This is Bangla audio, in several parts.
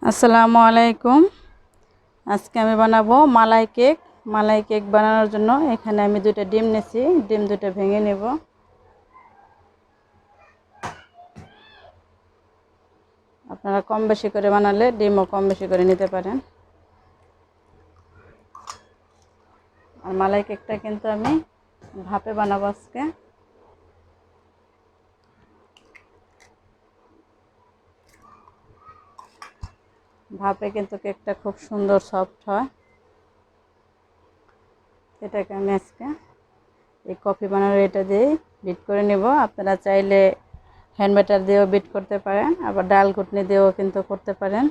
আসসালামু আলাইকুম। আজকে আমি বানাবো মালাই কেক। মালাই কেক বানানোর জন্য এখানে আমি দুটো ডিম নিয়েছি। ডিম দুটো ভেঙে নেব। আপনারা কম বেশি করে বানালে ডিমও কম বেশি করে নিতে পারেন। আর মালাই কেকটা কিন্তু আমি ভাপে বানাবো আজকে। ভাপে কিন্তু কেকটা খুব সুন্দর সফট হয়। এটাকে আমি আজকে এই কফি বানানোর এটা দিয়ে বিট করে নেব। আপনারা চাইলে হ্যান্ড ব্যাটার দিয়েও বিট করতে পারেন, আবার ডাল ঘুটনি দিয়েও কিন্তু করতে পারেন,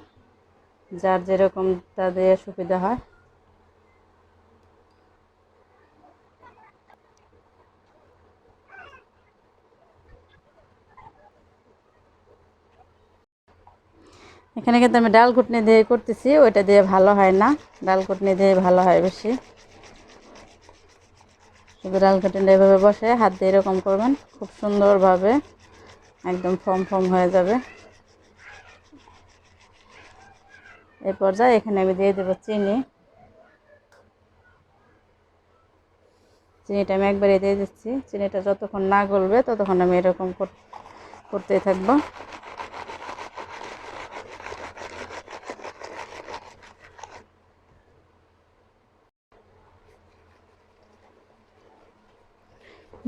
যার যেরকম তা দিয়ে সুবিধা হয়। এখানে কিন্তু আমি ডাল ঘুটনি দিয়ে করতেছি, ওইটা দিয়ে ভালো হয় না, ডাল ঘুটনি দিয়ে ভালো হয় বেশি। শুধু ডাল ঘুটনি এভাবে বসে হাত দিয়ে এরকম করবেন, খুব সুন্দরভাবে একদম ফর্ম ফর্ম হয়ে যাবে। এই পর্যায়ে এখানে আমি দিয়ে দেবো চিনি। চিনিটা আমি একবারে দিয়ে দিচ্ছি। চিনিটা যতক্ষণ না গলবে ততক্ষণ আমি এরকম করতেই থাকবো।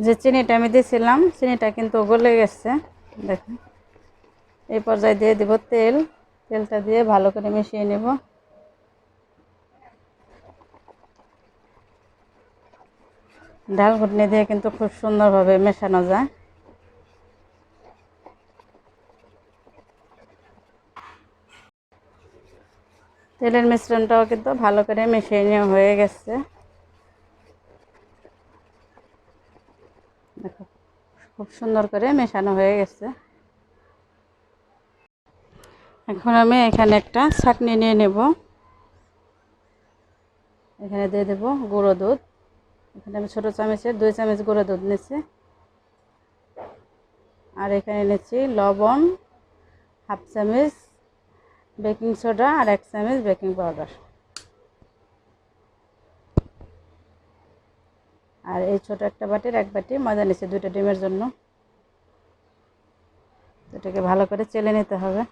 যে চিনিটা আমি দিয়েছিলাম চিনিটা কিন্তু গলে গেছে, দেখুন। এই পর্যায়ে দিয়ে দেব তেল। তেলটা দিয়ে ভালো করে মিশিয়ে নেব। ডাল ঘুটনি দিয়ে কিন্তু খুব সুন্দরভাবে মেশানো যায়। তেলের মিশ্রণটাও কিন্তু ভালো করে মিশিয়ে নেওয়া হয়ে গেছে। দেখো, খুব সুন্দর করে মেশানো হয়ে গেছে। এখন আমি এখানে একটা ছাঁকনি নিয়ে নেব। এখানে দিয়ে দেব গুঁড়ো দুধ। এখানে আমি ছোটো চামচের 2 চামচ গুঁড়ো দুধ নিচ্ছি। আর এখানে নিচ্ছি লবণ, হাফ চামচ বেকিং সোডা আর 1 চামচ বেকিং পাউডার। আর এই ছোট একটা বাটির 1 বাটি ময়দা নিচ্ছি 2টা ডিমের জন্য। এটাকে ভালো করে চেলে নিতে হবে।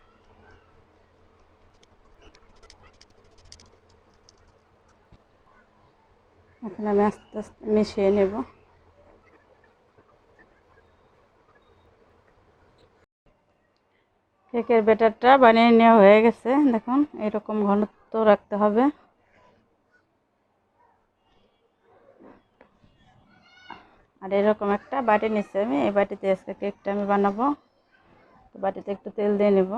এখন আমি আস্তে আস্তে মিশিয়ে নেব। কেকের ব্যাটারটা বানিয়ে নেওয়া হয়ে গেছে, দেখুন এরকম ঘনত্ব রাখতে হবে। আর এরকম একটা বাটি নিচ্ছি আমি, এই বাটিতে আজকে কেকটা আমি বানাবো। তো বাটিতে একটু তেল দিয়ে নেব।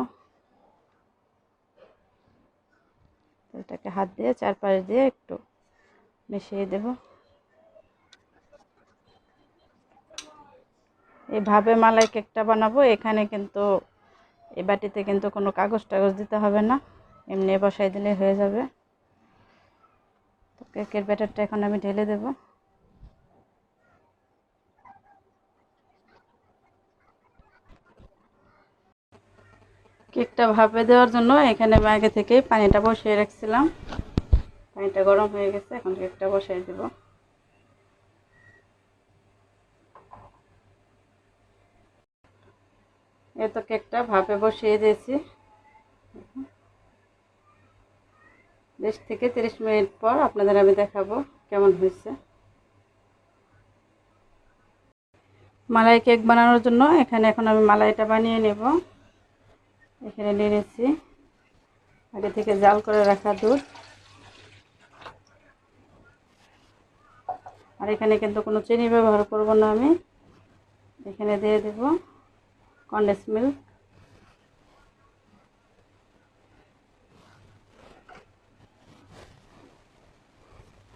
তেলটাকে হাত দিয়ে চারপাশ দিয়ে একটু মিশিয়ে দেব। এইভাবে মালাই কেকটা বানাবো। এখানে কিন্তু এই বাটিতে কিন্তু কোনো কাগজ টাগজ দিতে হবে না, এমনি বসাই দিলে হয়ে যাবে। তো কেকের ব্যাটারটা এখন আমি ঢেলে দেব। কেকটা ভাপে দেওয়ার জন্য এখানে আমি আগে থেকেই পানিটা বসিয়ে রাখছিলাম। পানিটা গরম হয়ে গেছে, এখন কেকটা বসিয়ে দেব। এই তো কেকটা ভাপে বসিয়ে দিয়েছি। 20 থেকে 30 মিনিট পর আপনাদের আমি দেখাবো কেমন হয়েছে। মালাই কেক বানানোর জন্য এখানে এখন আমি মালাইটা বানিয়ে নেব। এখানে নিয়ে নিচ্ছি আগে থেকে জাল করে রাখা দুধ। আর এখানে কিন্তু কোনো চিনি ব্যবহার করব না আমি। এখানে দিয়ে দেব কনডেন্স মিল্ক।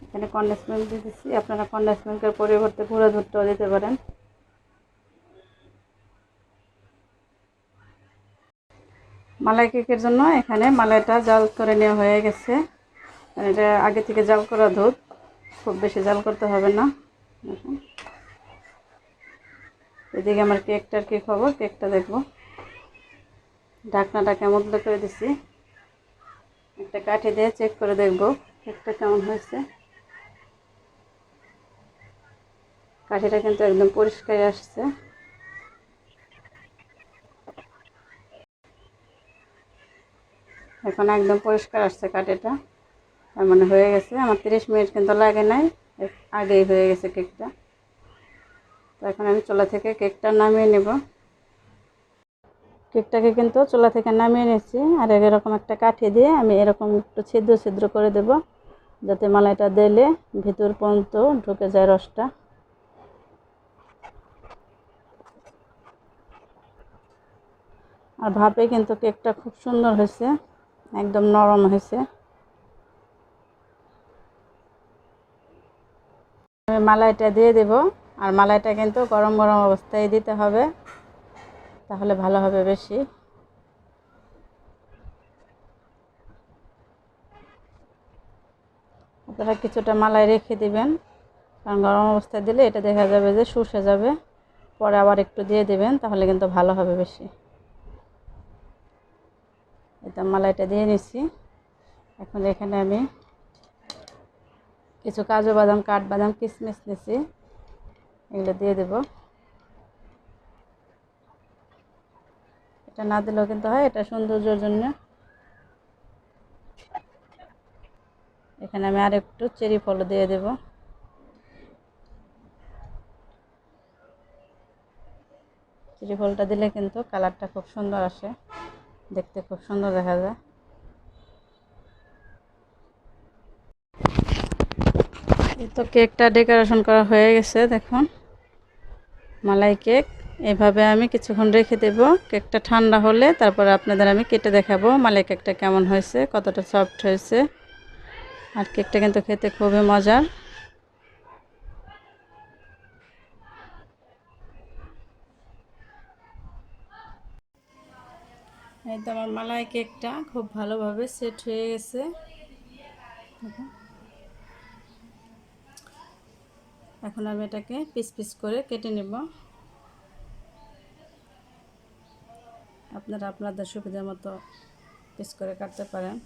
এখানে কনডেন্স মিল্ক দিয়ে দিচ্ছি। আপনারা কনডেন্স মিল্কের পরিবর্তে গুঁড়া দুধটাও দিতে পারেন। মালাই কেকের জন্য এখানে মালাইটা জাল করে নেওয়া হয়ে গেছে। এটা আগে থেকে জাল করা দুধ, খুব বেশি জাল করতে হবে না। এদিকে আমার কেকটার কী খবর, কেকটা দেখব। ঢাকনাটা কেমন করে দিচ্ছি। একটা কাঠি দিয়ে চেক করে দেখব কেকটা কেমন হয়েছে। কাঠিটা কিন্তু একদম পরিষ্কার আসছে। এখন একদম পরিষ্কার আসছে কাঠিটা, তার মানে হয়ে গেছে। আমার 30 মিনিট কিন্তু লাগে নাই, আগেই হয়ে গেছে কেকটা। তো এখন আমি চুলা থেকে কেকটা নামিয়ে নেব। কেকটাকে কিন্তু চুলা থেকে নামিয়ে নিচ্ছি, আর এরকম একটা কাঠি দিয়ে আমি এরকম একটু ছিদ্র ছিদ্র করে দেব, যাতে মালাইটা দিলে ভিতর পর্যন্ত ঢুকে যায় রসটা। আর ভাপে কিন্তু কেকটা খুব সুন্দর হয়েছে, একদম নরম হয়েছে। আমি মালাইটা দিয়ে দেব, আর মালাইটা কিন্তু গরম গরম অবস্থায় দিতে হবে, তাহলে ভালো হবে বেশি। আপনারা কিছুটা মালাই রেখে দিবেন, কারণ গরম অবস্থায় দিলে এটা দেখা যাবে যে শুষে যাবে। পরে আবার একটু দিয়ে দিবেন, তাহলে কিন্তু ভালো হবে বেশি। এটা মালাইটা দিয়ে নিচ্ছি। এখন এখানে আমি কিছু কাজু বাদাম, কাঠবাদাম, কিশমিশ নিচ্ছি, এগুলো দিয়ে দেব। এটা না দিলেও কিন্তু হয়, এটা সৌন্দর্যের জন্য। এখানে আমি আর একটু চেরি ফলও দিয়ে দেব। চেরি ফলটা দিলে কিন্তু কালারটা খুব সুন্দর আসে, দেখতে খুব সুন্দর দেখা যায়। এই তো কেকটা ডেকোরেশন করা হয়ে গেছে, দেখুন মালাই কেক। এভাবে আমি কিছুক্ষণ রেখে দেব। কেকটা ঠান্ডা হলে তারপরে আপনাদের আমি কেটে দেখাবো মালাই কেকটা কেমন হয়েছে, কতটা সফট হয়েছে। আর কেকটা কিন্তু খেতে খুবই মজার। এই তো আমার মালাই কেকটা খুব ভালোভাবে সেট হয়ে গেছে। এখন আমি এটাকে পিস পিস করে কেটে নেব। আপনারা আপনাদের সুবিধা মতো পিস করে কাটতে পারেন।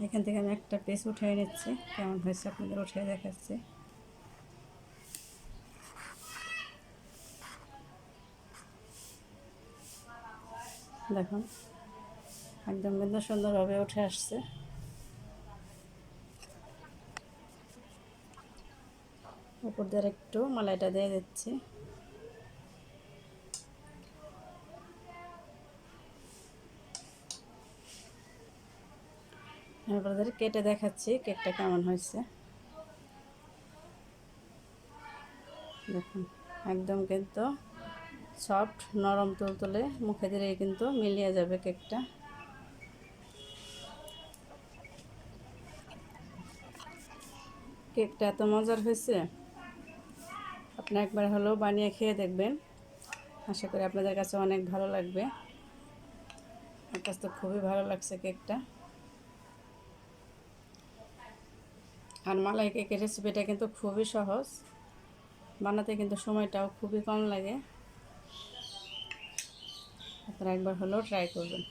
এখান থেকে আমি একটা পিস উঠিয়ে নিচ্ছি, কেমন হয়েছে আপনাদের উঠিয়ে দেখাচ্ছি। দেখুন একদম কিন্তু সুন্দরভাবে উঠে আসছে। উপর দিয়ে একটু মালাইটা দিয়ে দিচ্ছি। আপনাদের কেটে দেখাচ্ছি কেকটা কেমন হয়েছে। দেখুন একদম কিন্তু সফট, নরম তুলতুলে, মুখে দিলেই কিন্তু মিলিয়ে যাবে কেকটা। কেকটা এত মজার হয়েছে, আপনি একবার হলেও বানিয়ে খেয়ে দেখবেন। আশা করি আপনাদের কাছে অনেক ভালো লাগবে। আমার কাছে তো খুবই ভালো লাগছে কেকটা। আর মালাই কেকের রেসিপিটা কিন্তু খুবই সহজ, বানাতে কিন্তু সময়টাও খুবই কম লাগে। আপনারা একবার হলেও ট্রাই করবেন।